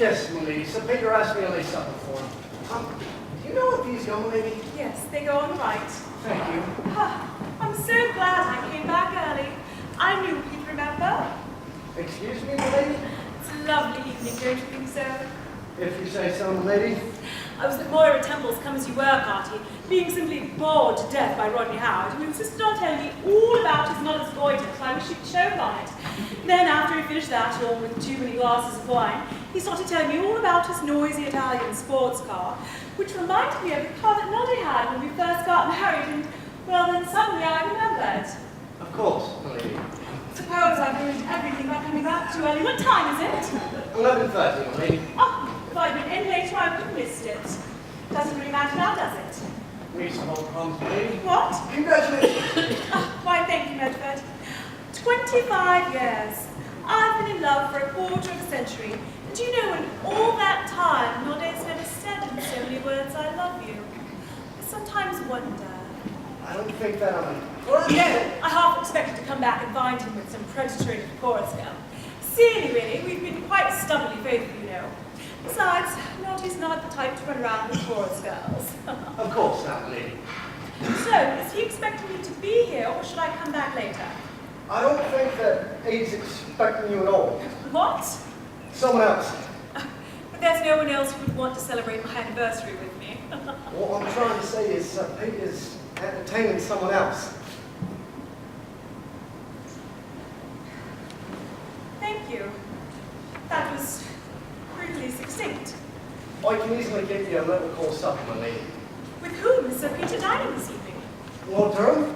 Yes, my lady. Sir Peter asked me to lay supper for him. Do you know if he's going, lady? Yes, they go on the right. Thank you. I'm so glad I came back early. I knew he'd remember. Excuse me, my lady? It's a lovely evening, don't you think so? If you say so, my lady. I was at Moira Temple's Come As You Were party, being simply bored to death by Rodney Howard, who insisted on telling me all about his mother's goiter, so I wish he'd shown on it. Then, after he finished that, along with too many glasses of wine, he started telling me all about his noisy Italian sports car, which reminded me of the car that Noddy had when we first got married, and, well, then suddenly I remembered. Of course, my lady. Suppose I've ruined everything by coming back too early. What time is it? 11:30, my lady. Oh, if I'd been in later, I would have missed it. Doesn't really matter now, does it? Reasonable promise, my lady. What? Congratulations. Why, thank you, Medford. 25 years. I've been in love for a quarter of a century. And do you know, in all that time, Noddy's never said in so many words, I love you. I sometimes wonder. I don't think that I'm... No, I half expected to come back and find him with some predatory chorus girl. Silly, really. We've been quite stubbornly faithful, you know. Besides, Noddy's not the type to run around with chorus girls. Of course not, my lady. So, is he expecting me to be here, or should I come back later? I don't think that he's expecting you at all. What? Someone else. But there's no one else who would want to celebrate my anniversary with me. What I'm trying to say is Peter's entertaining someone else. Thank you. That was brutally succinct. I can easily give you a little call supper, my lady. With whom is Sir Peter dining this evening? Lord Durham?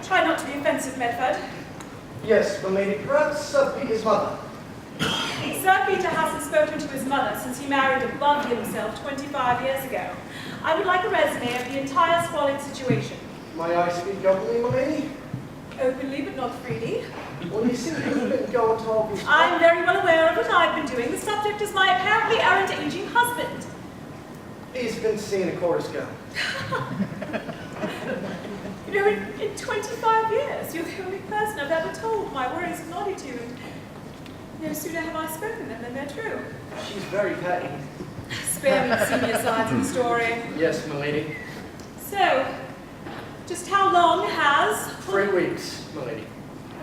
Try not to be offensive, Medford. Yes, my lady. Perhaps Sir Peter's mother. Sir Peter hasn't spoken to his mother since he married above himself 25 years ago. I would like a resume of the entire squalid situation. May I speak openly, my lady? Openly, but not freely. Well, you see, you've been going to all these... I'm very well aware of what I've been doing. The subject is my apparently errant aging husband. He's been seeing a chorus girl. You know, in 25 years, you're the only person I've ever told my worries of Noddy to, and no sooner have I spoken them than they're true. She's very petty. Spare me the senior sides of the story. Yes, my lady. So, just how long has... 3 weeks, my lady.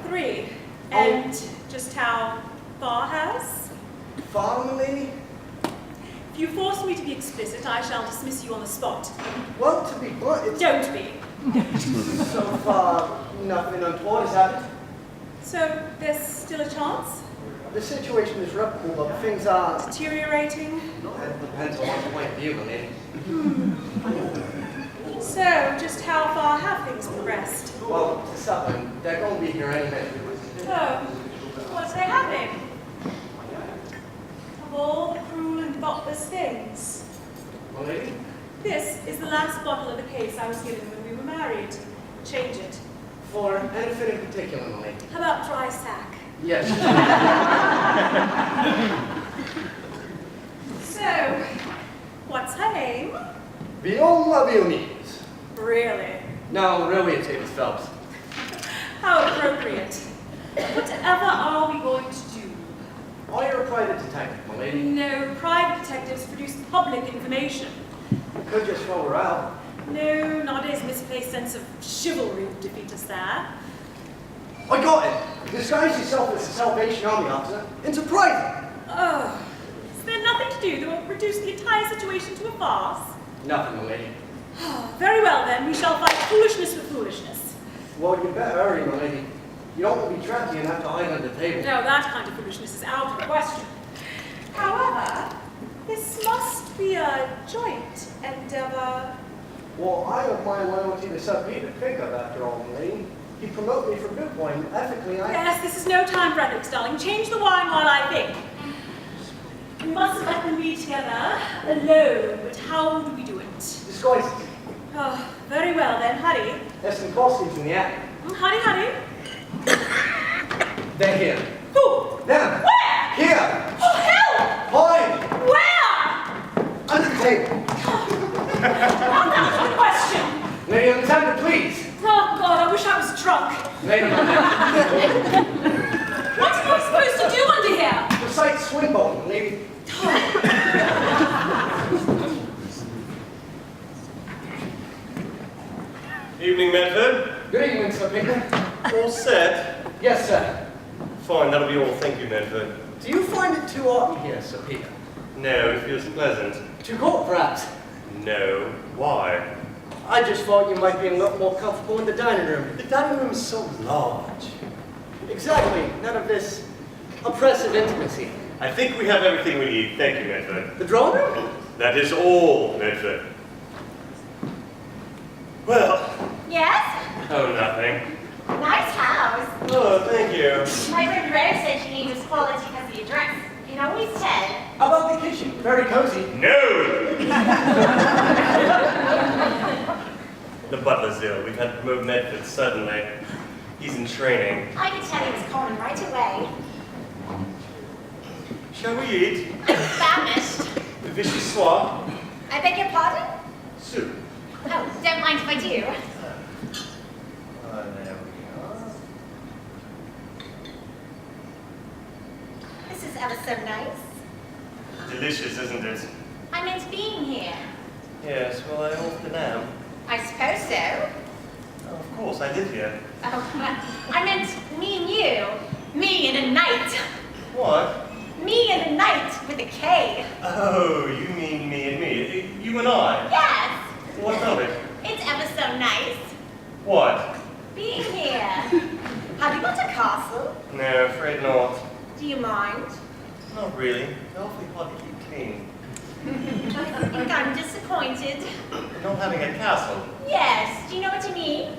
3. And just how far has? Far, my lady? If you force me to be explicit, I shall dismiss you on the spot. Well, to be blunt, it's... Don't be. So far, nothing untoward has happened. So, there's still a chance? The situation is reputable, but things are... Deteriorating? That depends on one's point of view, my lady. So, just how far have things progressed? Well, to supper, they're going to be here any minute. Oh, what's they having? Of all the cruel and thoughtless things. My lady? This is the last bottle of the case I was given when we were married. Change it. For anything in particular, my lady? How about dry sack? Yes. So, what's her name? Viola Viennese. Really? No, really, it's Davis Phelps. How appropriate. Whatever are we going to do? Oh, you're a private detective, my lady. No, private detectives produce public information. You could just throw her out. No, Noddy's misplaced sense of chivalry would defeat us there. I got it. Disguise yourself as a Salvation Army officer into private. Oh, is there nothing to do that will reduce the entire situation to a farce? Nothing, my lady. Very well then, we shall fight foolishness with foolishness. Well, you better hurry, my lady. You don't want to be trapped here and have to hide under the table. No, that kind of foolishness is out of the question. However, this must be a joint endeavor. Well, I have my loyalty to Sir Peter to think of, after all, my lady. He promoted me for good point. Ethically, Yes, this is no time for ethics, darling. Change the wine while I think. We mustn't let them be together, alone, but how do we do it? Disguise it. Oh, very well then, hurry. There's some costumes in the attic. Hurry, hurry. They're here. Who? Them. Where? Here. Oh, hell! Hide. Where? Under the table. Now that's the question. Lady Alexander, please. Oh, God, I wish I was drunk. Lady What am I supposed to do under here? Recite Swinburne, lady. Oh, Evening, Medford. Good evening, Sir Peter. All set? Yes, sir. Fine, that'll be all. Thank you, Medford. Do you find it too hot in here, Sir Peter? No, it feels pleasant. Too cold, perhaps? No. Why? I just thought you might be a lot more comfortable in the dining room. The dining room is so large. Exactly. None of this oppressive intimacy. I think we have everything we need. Thank you, Medford. The drawing room? That is all, Medford. Well, Yes? oh, nothing. Nice house. Oh, thank you. My friend Rose said she knew it was quality because of the address. You can always tell. How about the kitchen? Very cozy. No! The butler's ill. We've had to promote Medford suddenly. He's in training. I could tell he was coming right away. Shall we eat? I'm famished. Vicious soir? I beg your pardon? Soup. Oh, don't mind if I do. There we are. This is ever so nice. Delicious, isn't it? I meant being here. Yes, well, I often am. I suppose so. Oh, of course, I live here. Oh, I meant me and you. Me and a night. What? Me and a night with a K. Oh, you mean me and me? You and I? Yes. What of it? It's ever so nice. What? Being here. Have you got a castle? No, afraid not. Do you mind? Not really. They're awfully hard to keep clean. I think I'm disappointed. Not having a castle? Yes, do you know what I mean?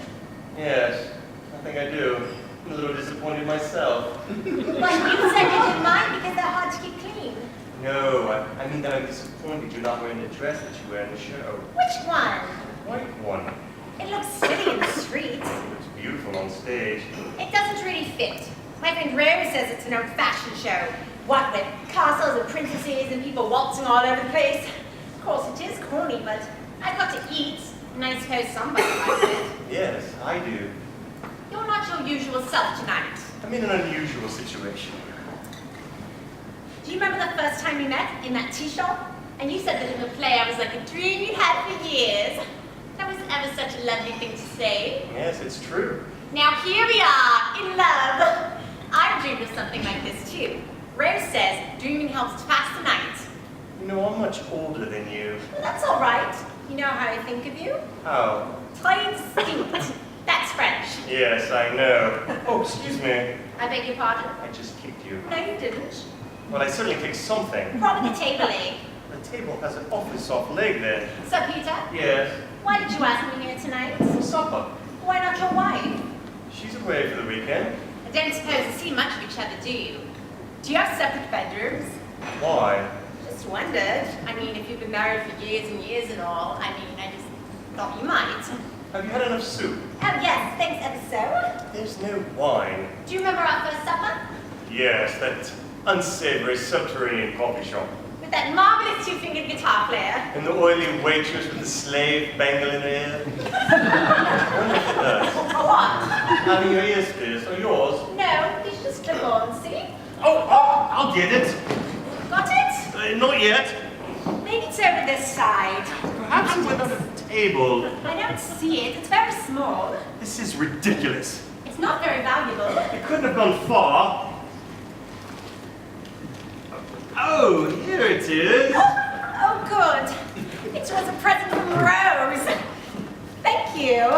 Yes, I think I do. I'm a little disappointed myself. Well, you said you didn't mind because they're hard to keep clean. No, I mean that I'm disappointed you're not wearing the dress that you wear in the show. Which one? The white one. It looks silly in the street. It looks beautiful on stage. It doesn't really fit. My friend Rose says it's an old-fashioned show. What with castles and princesses and people waltzing all over the place. Of course, it is corny, but I've got to eat, and I suppose somebody likes it. Yes, I do. You're not your usual self tonight. I'm in an unusual situation. Do you remember the first time we met in that tea shop? And you said that in the play I was like a dream you'd had for years. That was ever such a lovely thing to say. Yes, it's true. Now here we are, in love. I've dreamed of something like this too. Rose says dreaming helps to pass the night. You know, I'm much older than you. Well, that's all right. You know how I think of you? How? Très distinct. That's French. Yes, I know. Oh, excuse me. I beg your pardon? I just kicked you. No, you didn't. Well, I certainly kicked something. Probably the table leg. The table has an awfully soft leg then. So, Peter, Yes. why did you ask me here tonight? For supper. Why not your wife? She's away for the weekend. I don't suppose you see much of each other, do you? Do you have separate bedrooms? Why? Just wondered. I mean, if you've been married for years and years and all, I mean, I just thought you might. Have you had enough soup? Oh, yes, thanks ever so. There's no wine. Do you remember our first supper? Yes, that unsavory subterranean coffee shop. With that marvelous two-fingered guitar player. And the oily waitress with the slave bangle in her ear. Wonder if it does. What? Having your ears pierced, or yours? No, you should just clip on, see? Oh, I'll get it. Got it? Not yet. Maybe it's over this side. Perhaps it's under the table. I don't see it. It's very small. This is ridiculous. It's not very valuable. It couldn't have gone far. Oh, here it is. Oh, good. It was a present from Rose. Thank you.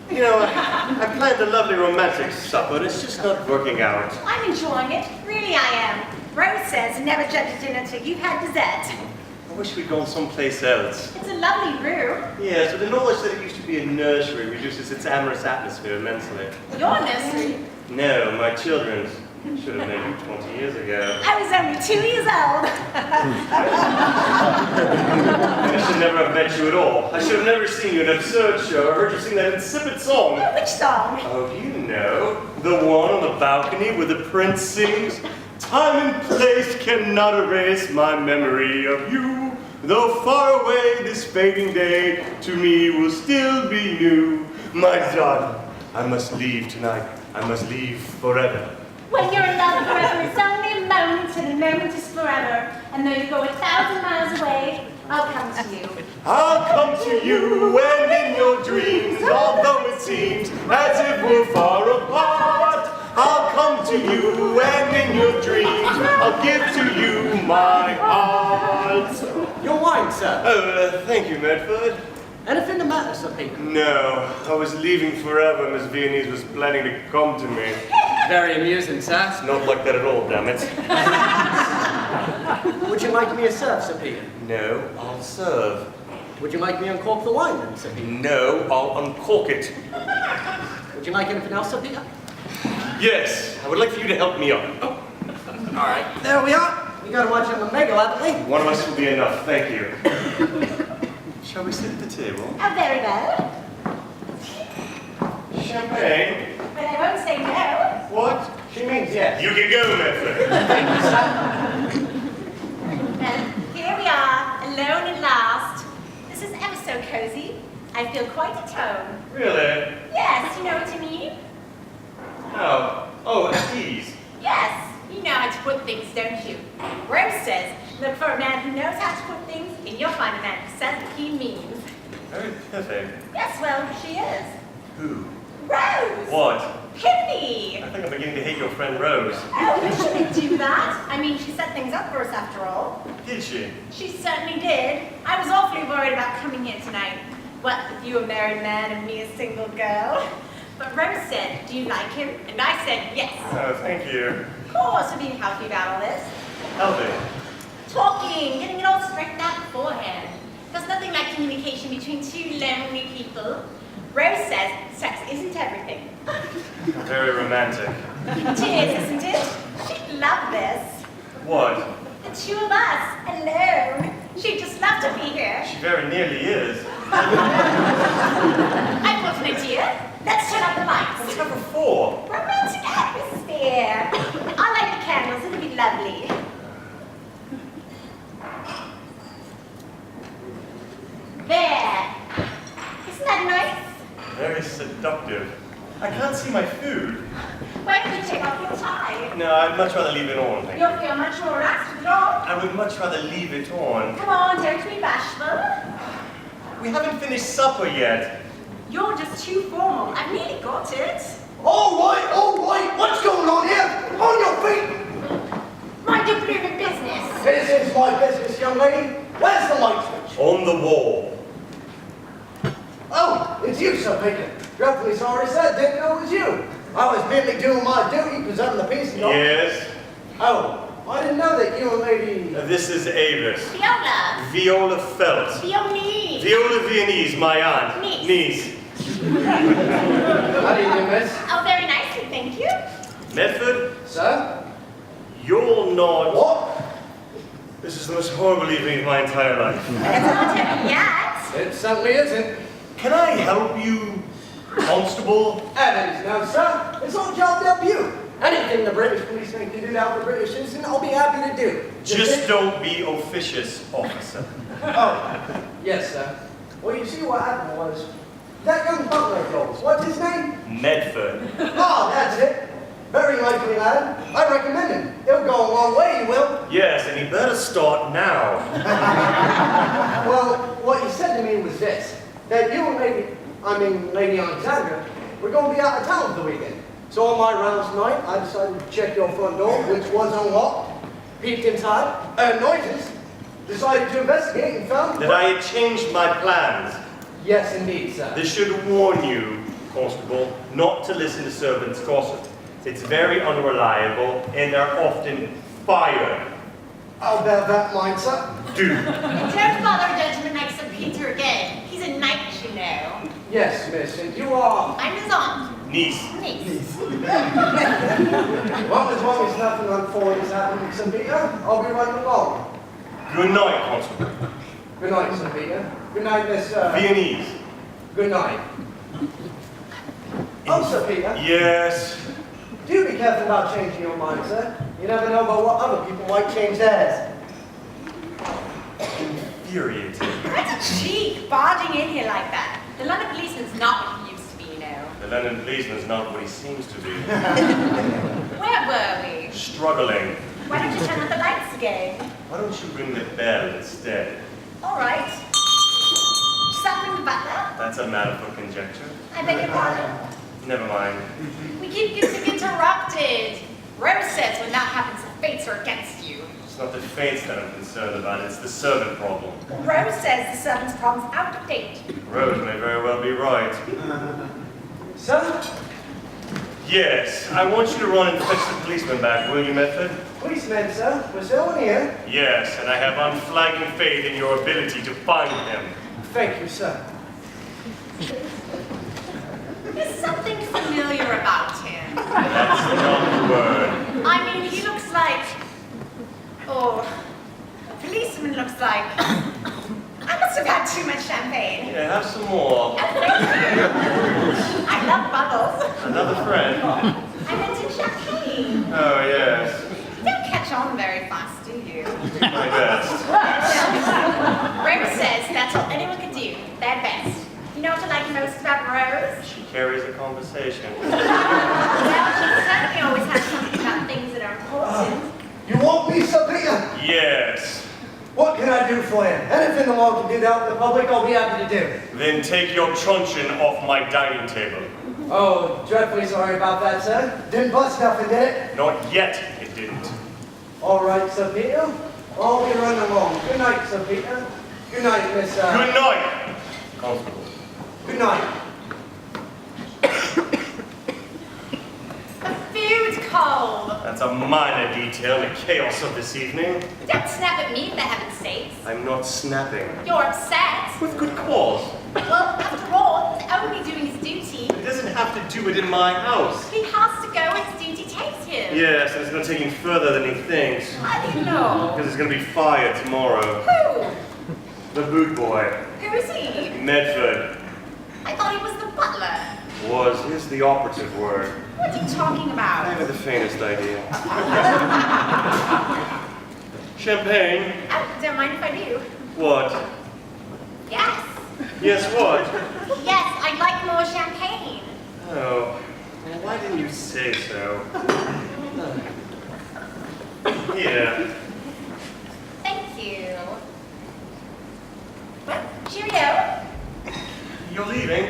You know, I planned a lovely romantic supper. It's just not working out. I'm enjoying it. Really, I am. Rose says never judge a dinner till you've had dessert. I wish we'd gone someplace else. It's a lovely room. Yes, but the knowledge that it used to be a nursery reduces its amorous atmosphere immensely. Your nursery. No, my children's. Should have known you 20 years ago. I was only 2 years old. I should never have met you at all. I should have never seen you in an absurd show or heard you sing that insipid song. Which song? Oh, you know, the one on the balcony where the prince sings, "Time and place cannot erase my memory of you. Though far away this fading day, to me will still be new. My darling, I must leave tonight. I must leave forever." When you're in love forever, it's only a moment, and a moment is forever. And though you go 1,000 miles away, I'll come to you. I'll come to you and in your dreams, although it seems as if we're far apart. I'll come to you and in your dreams, I'll give to you my heart. Your wine, sir. Oh, thank you, Medford. Anything the matter, Sir Peter? No, I was leaving forever. Miss Viennese was planning to come to me. Very amusing, sir. It's not like that at all, damn it. Would you like me to serve, Sir Peter? No, I'll serve. Would you like me to uncork the wine, then, Sir Peter? No, I'll uncork it. Would you like anything else, Sir Peter? Yes, I would like for you to help me out. Oh, All right, there we are. We got to watch on the mega, haven't we? one of us will be enough, thank you. Shall we sit at the table? Oh, very well. Champagne? But I won't say no. What? She means yes. You can go, Medford. Well, here we are, alone at last. This is ever so cozy. I feel quite at home. Really? Yes, you know what I mean? How? Oh, at ease. Yes, you know how to put things, don't you? Rose says, look for a man who knows how to put things, and you'll find a man who says what he means. Very perfect. Yes, well, she is. Who? Rose! What? Pippi! I think I'm beginning to hate your friend Rose. Oh, we shouldn't do that. I mean, she set things up for us after all. Did she? She certainly did. I was awfully worried about coming here tonight. What, with you a married man and me a single girl? But Rose said, do you like him? And I said, yes. Oh, thank you. Of course, we're being healthy about all this. Healthy. Talking, getting it all straightened out beforehand. There's nothing like communication between two lonely people. Rose says sex isn't everything. Very romantic. It is, isn't it? She'd love this. What? The two of us, alone. She'd just love to be here. She very nearly is. I've got an idea. Let's turn up the lights. What's number 4? Romantic atmosphere. I'll light the candles, it'll be lovely. There. Isn't that nice? Very seductive. I can't see my food. Why don't you take off your tie? No, I'd much rather leave it on. Thank you. You'll feel much more relaxed with it on. I would much rather leave it on. Come on, don't be bashful. We haven't finished supper yet. You're just too formal. I've nearly got it. All right, what's going on here? On your feet! Mind your blooming business. This is my business, young lady. Where's the light switch? On the wall. Oh, it's you, Sir Peter. Dreadfully sorry, sir. Didn't know it was you. I was merely doing my duty, presenting the piece and all. Yes. Oh, I didn't know that you were maybe... This is Avis. Viola. Viola Phelps. Viennese. Viola Viennese, my aunt. Niece. How do you do, miss? Oh, very nicely, thank you. Medford, Sir? you're not... What? This is the most horrible evening of my entire life. It's not over yet. It certainly isn't. Can I help you, Constable? Evans, no, sir. It's our job to help you. Anything the British policeman can do to help the British citizen, I'll be happy to do. Just don't be officious, officer. Oh, yes, sir. Well, you see what happened was, that young butler of yours, what's his name? Medford. Oh, that's it. Very likely lad. I recommend him. He'll go a long way, he will. Yes, and he better start now. Well, what he said to me was this, that you and Lady Alexandra, we're going to be out of town for the weekend. So on my rounds tonight, I decided to check your front door, which was unlocked, peeked inside, heard noises, decided to investigate and found... That I had changed my plans. Yes, indeed, sir. This should warn you, Constable, not to listen to servants' gossip. It's very unreliable, and they're often fired. I'll bear that in mind, sir. Do. Don't bother a gentleman like Sir Peter again. He's a knight, you know. Yes, miss, and you are... I'm his aunt. Niece. Niece. Well, as long as nothing untoward has happened to St. Peter, I'll be running along. Good night, Constable. Good night, St. Peter. Good night, Miss... Viennese. Good night. Oh, Sir Peter. Yes. Do be careful about changing your mind, sir. You never know about what other people might change theirs. Infuriating. That's a cheek, barging in here like that. The London policeman's not what he used to be, you know. The London policeman's not what he seems to be. Where were we? Struggling. Why don't you turn on the lights again? Why don't you ring the bell instead? All right. Something the butler? That's a matter for conjecture. I beg your pardon? Never mind. We keep getting interrupted. Rose says when that happens, the fates are against you. It's not the fates that I'm concerned about, it's the servant problem. Rose says the servant's problem's out of date. Rose may very well be right. Sir? Yes, I want you to run and fetch the policeman back, will you, Medford? Policeman, sir? Was no one here? Yes, and I have unflagging faith in your ability to find him. Thank you, sir. There's something familiar about him. That's not the word. I mean, he looks like... Oh, a policeman looks like... I must have had too much champagne. Yeah, have some more. Oh, thank you. I love bubbles. Another friend. I meant in champagne. Oh, yes. You don't catch on very fast, do you? My best. Rose says that's all anyone can do. Their best. You know what I like most about Rose? She carries a conversation. Well, she certainly always has something about things that are important. You want me, Sir Peter? Yes. What can I do for you? Anything the law can do to help the public, I'll be happy to do. Then take your truncheon off my dining table. Oh, dreadfully sorry about that, sir. Didn't bust nothing, did it? Not yet, it didn't. All right, Sir Peter. I'll be running along. Good night, Sir Peter. Good night, Miss... Good night, Constable. Good night. The food's cold. That's a minor detail in the chaos of this evening. Don't snap at me, for heaven's sakes. I'm not snapping. You're upset. With good cause. Well, after all, he's only doing his duty. He doesn't have to do it in my house. He has to go where his duty takes him. Yes, and it's going to take him further than he thinks. How do you know? Because he's going to be fired tomorrow. Who? The boot boy. Who is he? Medford. I thought he was the butler. Was is the operative word. What are you talking I about? have the faintest idea. Champagne? Oh, don't mind if I do. What? Yes. Yes, what? Yes, I'd like more champagne. Oh, well, why didn't you say so? Here. Thank you. Well, cheerio. You're leaving?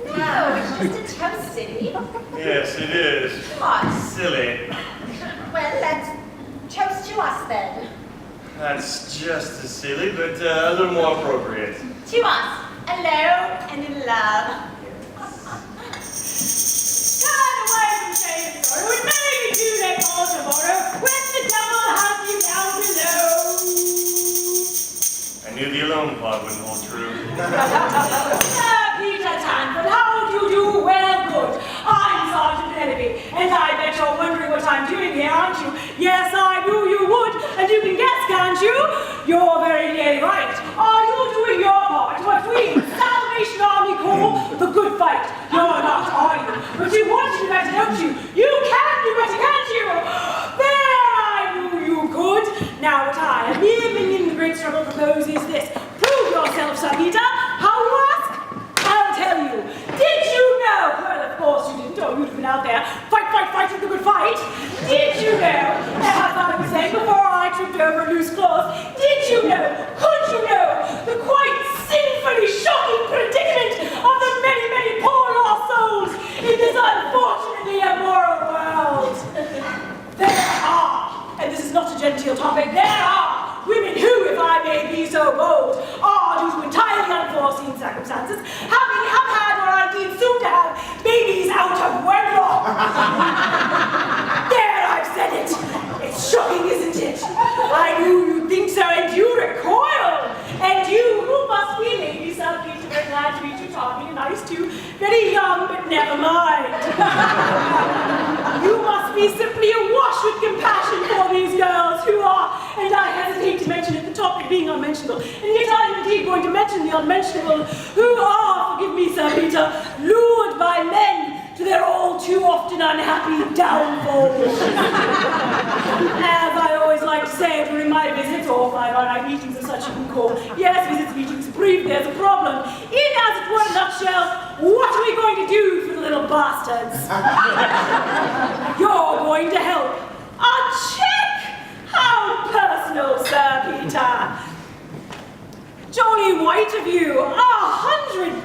No, it's just a toast, silly. Yes, it is. What? Silly. Well, let's toast to us then. That's just as silly, but a little more appropriate. To us, alone and in love. Turn away from shame and sorrow, it may be too late for tomorrow, when the devil has you down below. I knew the alone part wouldn't hold true. Sir Peter Tanford, how do you do? Well, good. I'm Sergeant Penelope, and I bet you're wondering what I'm doing here, aren't you? Yes, I knew you would, and you can guess, can't you? You're very nearly right. Are you doing your part, what we, Salvation Army, call the good fight? You're not, are you? But you want to do better, don't you? You can do better, can't you? There, I knew you could. Now what I, a mere minion in the great struggle, propose is this. Prove yourself, Sir Peter. How you ask? I'll tell you. Did you know? Well, of course you didn't, or you'd have been out there. Fight, fight, fight with the good fight. Did you know, as I was saying before I tripped over a loose cloth, did you know, could you know, the quite sinfully shocking predicament of the many, many poor lost souls in this unfortunately immoral world? There are, and this is not a genteel topic, there are women who, if I may be so bold, are, due to entirely unforeseen circumstances, have had or are indeed soon to have babies out of wedlock. There, I've said it. It's shocking, isn't it? I knew you'd think so, and you recoil. And you, who must be Lady Southgate, very glad to meet you, charming and nice too, very young, but never mind. You must be simply awash with compassion for these girls who are, and I hesitate to mention it, the topic being unmentionable, and yet I am indeed going to mention the unmentionable, who are, forgive me, Sir Peter, lured by men to their all too often unhappy downfall. As I always like to say during my visits, or fly-by-night meetings of such you can call, yes, visits, meetings, brief, there's a problem. In, as it were, a nutshell, what are we going to do for the little bastards? You're going to help. A check! How personal, Sir Peter. Jolly white of you! £100!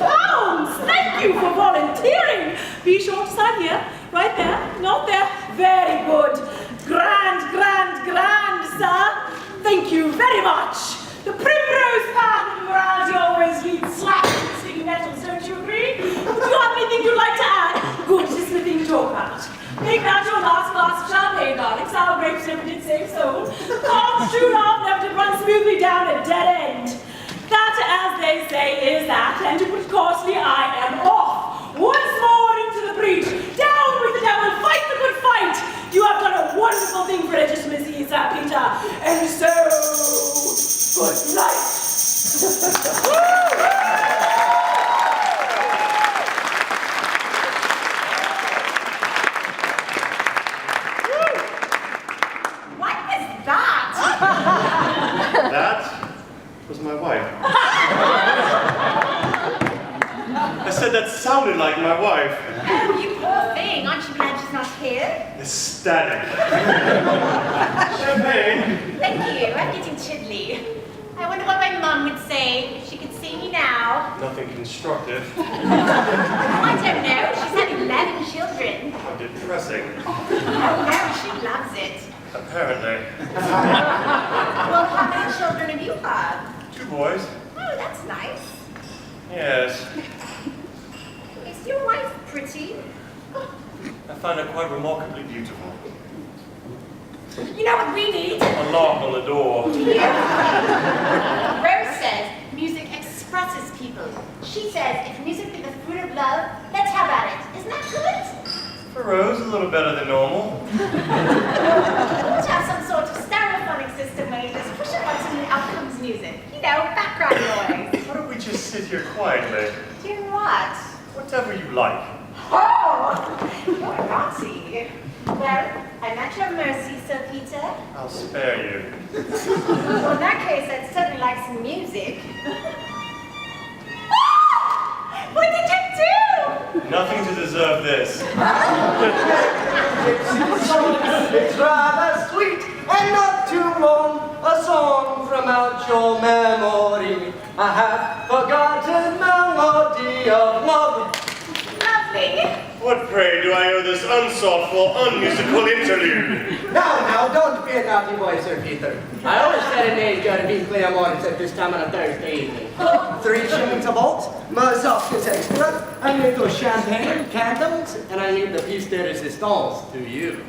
Thank you for volunteering! Be sure to sign here. Right there. Not there. Very good. Grand, grand, grand, sir. Thank you very much. The primrose path of morality always leads slack and sticky nettles, don't you agree? Do you have anything you'd like to add? Good, this is the thing to talk about. Make that your last glass of champagne, darling. Sour grapes never did save soul. Cards true love never did run smoothly down a dead end. That, as they say, is that, and to put it coarsely, I am off. Once more into the breach. Down with the devil, fight the good fight. You have done a wonderful thing for legitimacy, Sir Peter. And so, good night. What was that? That was my wife. I said that sounded like my wife. Oh, you poor thing. Aren't you glad she's not here? Ecstatic. Champagne. Thank you. I'm getting chidly. I wonder what my mum would say if she could see me now. Nothing constructive. I don't know. She's had 11 children. How depressing. Oh no, she loves it. Apparently. Well, how many children have you had? 2 boys. Oh, that's nice. Yes. Is your wife pretty? I find her quite remarkably beautiful. You know what we need? A lock on the door. Rose says music expresses people. She says if music be the fruit of love, let's have at it. Isn't that good? For Rose, a little better than normal. Let's have some sort of stereophonic system where you just push a button and out comes music. You know, background noise. Why don't we just sit here quietly? Doing what? Whatever you like. Oh! You're naughty. Well, I'm at your mercy, Sir Peter. I'll spare you. Well, in that case, I'd certainly like some music. What did you do? Nothing to deserve this. It's rather sweet and not too long. A song from out your memory. I have forgotten melody of love. Lovely. What, pray, do I owe this unsoulful, unmusical interlude? Now, don't be a naughty boy, Sir Peter. I always serenade you at Weekly Amores at this time on a Thursday evening. 3 shillings a bolt, Mazok is extra, I need those champagne, candles, and I need the piece de resistance to you.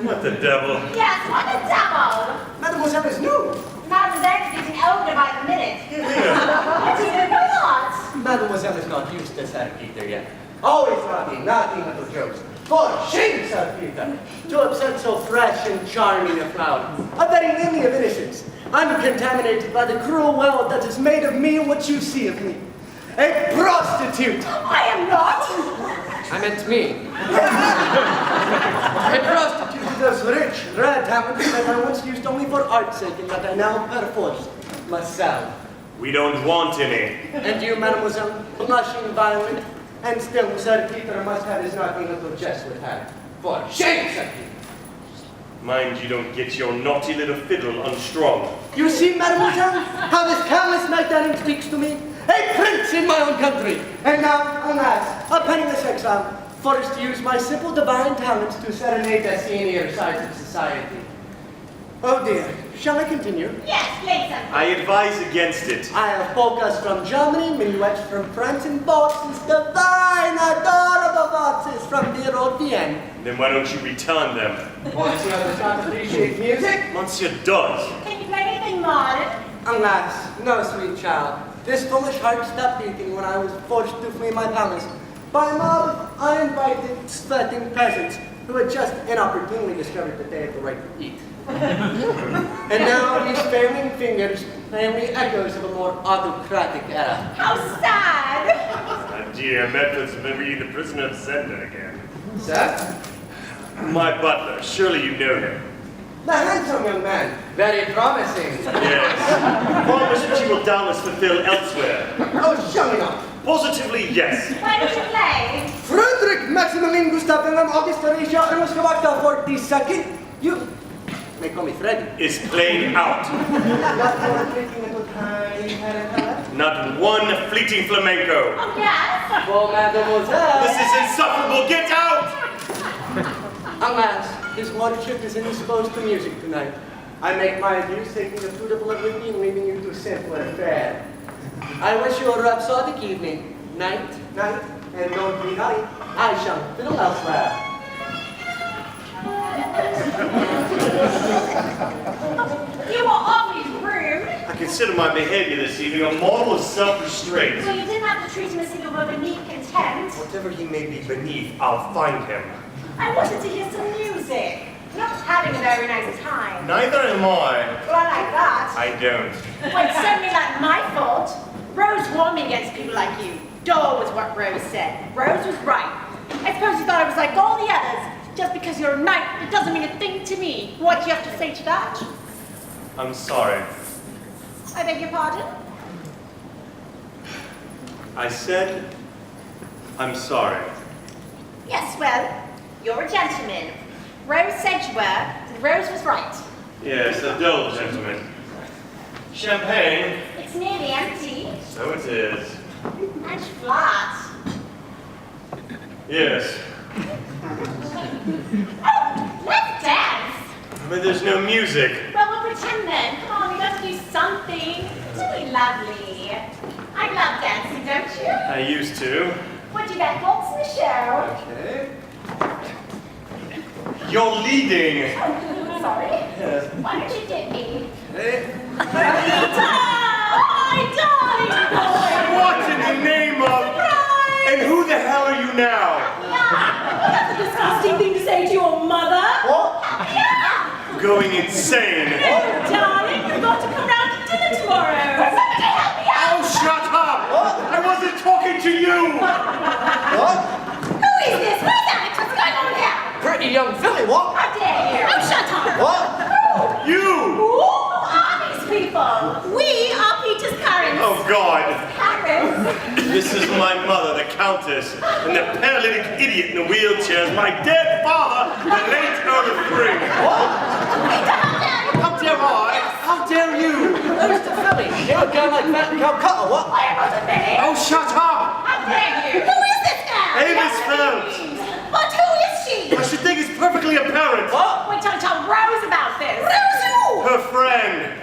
What the devil? Yes, what a devil. Mademoiselle is new. Mademoiselle is getting older by the minute. Here. It's even a lot. Mademoiselle is not used to Sir Peter yet. Always naughty little jokes. For shame, Sir Peter, to upset so fresh and charming a flower, a very lily of innocence, uncontaminated by the cruel world that has made of me what you see of me. A prostitute! I am not. I meant me. A prostitute who does rich, red habits that I once used only for art's sake and that I now perforce must sell. We don't want any. And you, mademoiselle, blushing violet, and still Sir Peter must have his naughty little jest with her. For shame, Sir Peter! Mind you don't get your naughty little fiddle unstrung. You see, mademoiselle, how this callous knight-errant speaks to me? A prince in my own country! And now, alas, a penniless exile, forced to use my simple divine talents to serenade the senior sides of society. Oh dear, shall I continue? Yes, please. I advise against it. I have polkas from Germany, minuets from France, and waltzes, divine, adorable waltzes from dear old Vienna. Then why don't you return them? Monsieur does not appreciate music? Monsieur does. Can you play anything modern? Alas, no, sweet child. This foolish heart stopped beating when I was forced to flee my palace. By a mob of uninvited, sweating peasants who had just inopportunely discovered that they had the right to eat. And now these failing fingers play me echoes of a more autocratic era. How sad. Ah, dear, Medford's been reading The Prisoner of Zenda again. Sir? My butler, surely you know him. The handsome young man, very promising. Yes. Promise which he will doubtless fulfill elsewhere. Oh, young enough. Positively, yes. Why don't you play? Frederick Maximilian Gustav Wilhelm August Horatio Ernest Gewachta 42nd. You may call me Freddy. Is played out. Not for taking a little tiny Not one fleeting flamenco. Oh, yes? For mademoiselle. This is insufferable. Get out! Alas, his lordship is indisposed to music tonight. I make my adieus, taking the fruit of love with me and leaving you to simpler fare. I wish you a rhapsodic evening. Night, night, and don't be naughty. I shall fiddle elsewhere. You are awfully rude. I consider my behavior this evening a model of self-restraint. Well, you didn't have to treat him as if he were beneath contempt. Whatever he may be beneath, I'll find him. I wanted to hear some music. Not having a very nice time. Neither am I. Well, I like that. I don't. Well, it's certainly not my fault. Rose warned me against people like you. Door was what Rose said. Rose was right. I suppose you thought I was like all the others. Just because you're a knight, it doesn't mean a thing to me. What do you have to say to that? I'm sorry. I beg your pardon? I said, I'm sorry. Yes, well, you're a gentleman. Rose said you were, and Rose was right. Yes, a dull gentleman. Champagne? It's nearly empty. So it is. And flat. Yes. Oh, let's dance. But there's no music. Well, we'll pretend then. Come on, we got to do something. It's really lovely. I love dancing, don't you? I used to. What do you bet? What's the show? Okay. You're leading. Sorry. Yes. Why don't you dip me? Hey. Oh, my darling boy! What in the name of... Surprise! And who the hell are you now? That's a disgusting thing to say to your mother. What? Going insane. Oh, darling, you've got to come round to dinner tomorrow. Somebody help me out! Oh, shut up! I wasn't talking to you! What? Who is this? Who's Alex? What's going on here? Pretty young filly, what? How dare you? Oh, shut up! What? You! Who are these people? We are Peter's parents. Oh, God. Parents? This is my mother, the Countess, and the paralytic idiot in the wheelchair is my dead father, the late Earl of Spring. Peter, how dare you? How dare I? How dare you? Who's the filly? You're a girl like that in Calcutta, what? I am not a minute. Oh, shut up! How dare you? Who is this girl? Amos Phelps. But who is she? I should think it's perfectly apparent. What? Wait till I tell Rose about this. Rose who? Her friend.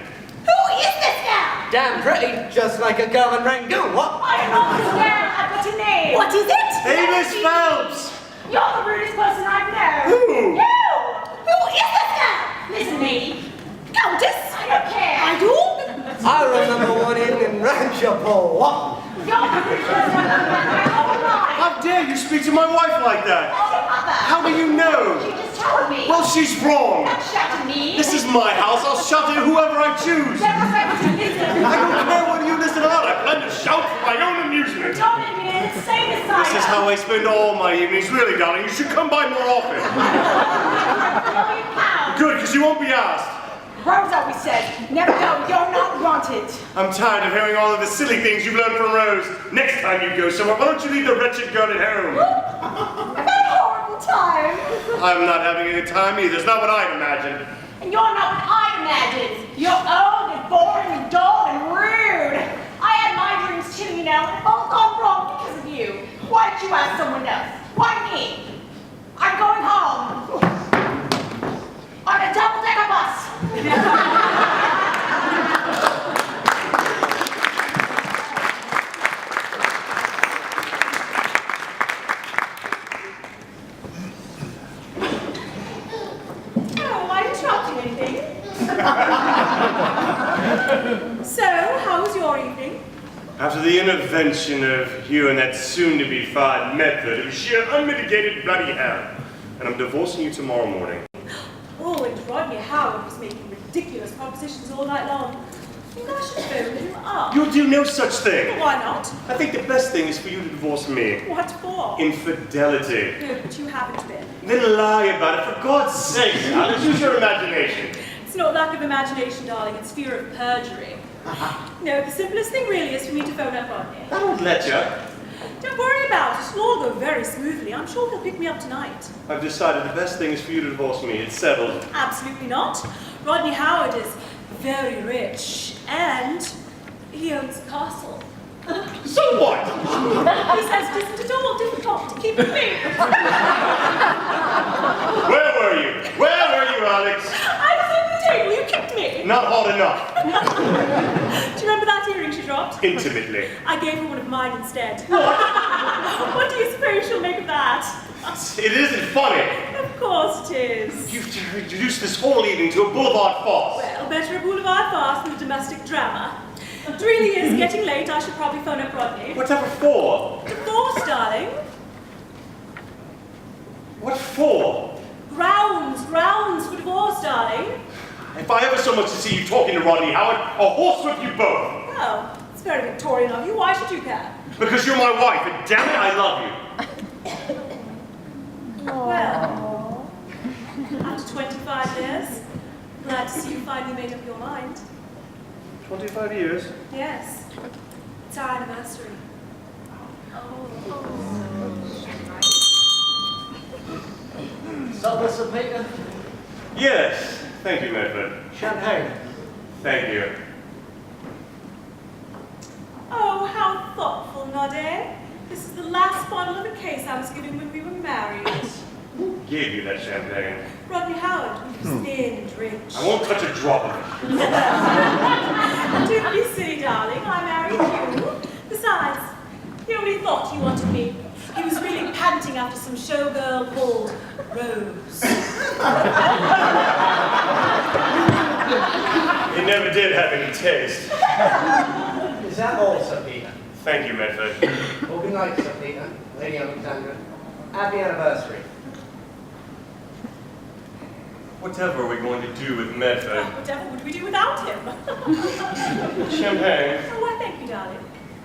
Who is this girl? Damn pretty, just like a girl in Rangoon, what? I am not this girl. I've got a name. What is it? Amos Phelps. You're the rudest person I know. Who? You! Who is this girl? Listen to me. Countess? I don't care. I do? I remember one evening in Ramshapole, what? You're the rudest person I've ever met in my whole life. How dare you speak to my wife like that? Oh, mother. How do you know? You just told me. Well, she's wrong. Don't shout at me. This is my house. I'll shout at whoever I choose. Don't expect me to listen. I don't care what you listen about. I plan to shout for my own amusement. Don't let me in and say this side. This is how I spend all my evenings. Really, darling, you should come by more often. Good, because you won't be asked. Rose always said, never go, you're not wanted. I'm tired of hearing all of the silly things you've learned from Rose. Next time you go somewhere, why don't you leave the wretched girl at home? I've had a horrible time. I'm not having a good time either. It's not what I'd imagined. And you're not what I imagined. You're old and boring and dull and rude. I had my dreams too, you know, and they've all gone wrong because of you. Why did you ask someone else? Why me? I'm going home. On a double-decker bus. Oh, I interrupted anything. So, how was your evening? After the intervention of you and that soon-to-be fired method, it was sheer unmitigated bloody hell. And I'm divorcing you tomorrow morning. Oh, and Rodney Howard was making ridiculous propositions all night long. I think I should phone him up. You'll do no such thing. Why not? I think the best thing is for you to divorce me. What for? Infidelity. No, but you haven't been. Then lie about it, for God's sake, Alice. Use your imagination. It's not lack of imagination, darling, it's fear of perjury. No, the simplest thing really is for me to phone up Rodney. I won't let you. Don't worry about it, it'll all go very smoothly. I'm sure he'll pick me up tonight. I've decided the best thing is for you to divorce me. It's settled. Absolutely not. Rodney Howard is very rich, and he He owns a castle. So what? He says it isn't at all difficult to keep me. Where were you? Where were you, Alex? I was under the table. You kicked me. Not hard enough. Do you remember that earring she dropped? Intimately. I gave her one of mine instead. What do you suppose she'll make of that? It isn't funny. Of course it is. You've reduced this whole evening to a boulevard farce. Well, better a boulevard farce than a domestic drama. It really is getting late. I should probably phone up Rodney. Whatever for? Divorce, darling. What for? Grounds for divorce, darling. If I ever so much to see you talking to Rodney Howard, I'll horsewhip you both. Well, it's very Victorian of you. Why should you care? Because you're my wife, and damn it, I love you. Well, after 25 years, glad to see you finally made up your mind. 25 years? Yes. It's our anniversary. Supper, Sir Peter? Yes. Thank you, Medford. Champagne. Thank you. Oh, how thoughtful, Noddy. This is the last bottle of a case I was given when we were married. Who gave you that champagne? Rodney Howard, he was thin and rich. I won't touch a drop of it. Don't be silly, darling. I married you. Besides, he only thought he wanted me. He was really panting after some showgirl called Rose. He never did have any taste. Is that all, Sir Peter? Thank you, Medford. Well, good night, Sir Peter. Lady Alexandra. Happy anniversary. Whatever are we going to do with Medford? Whatever would we do without him? Champagne. Oh, why, thank you, darling.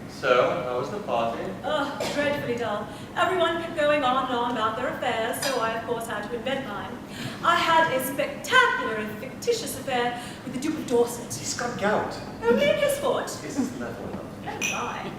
So, how was the party? Oh, dreadfully dull. Everyone kept going on and on about their affairs, so I, of course, had to invent mine. I had a spectacular and fictitious affair with the Duke of Dorset. He's got gout. Only in his foot. This is level enough. Oh, my.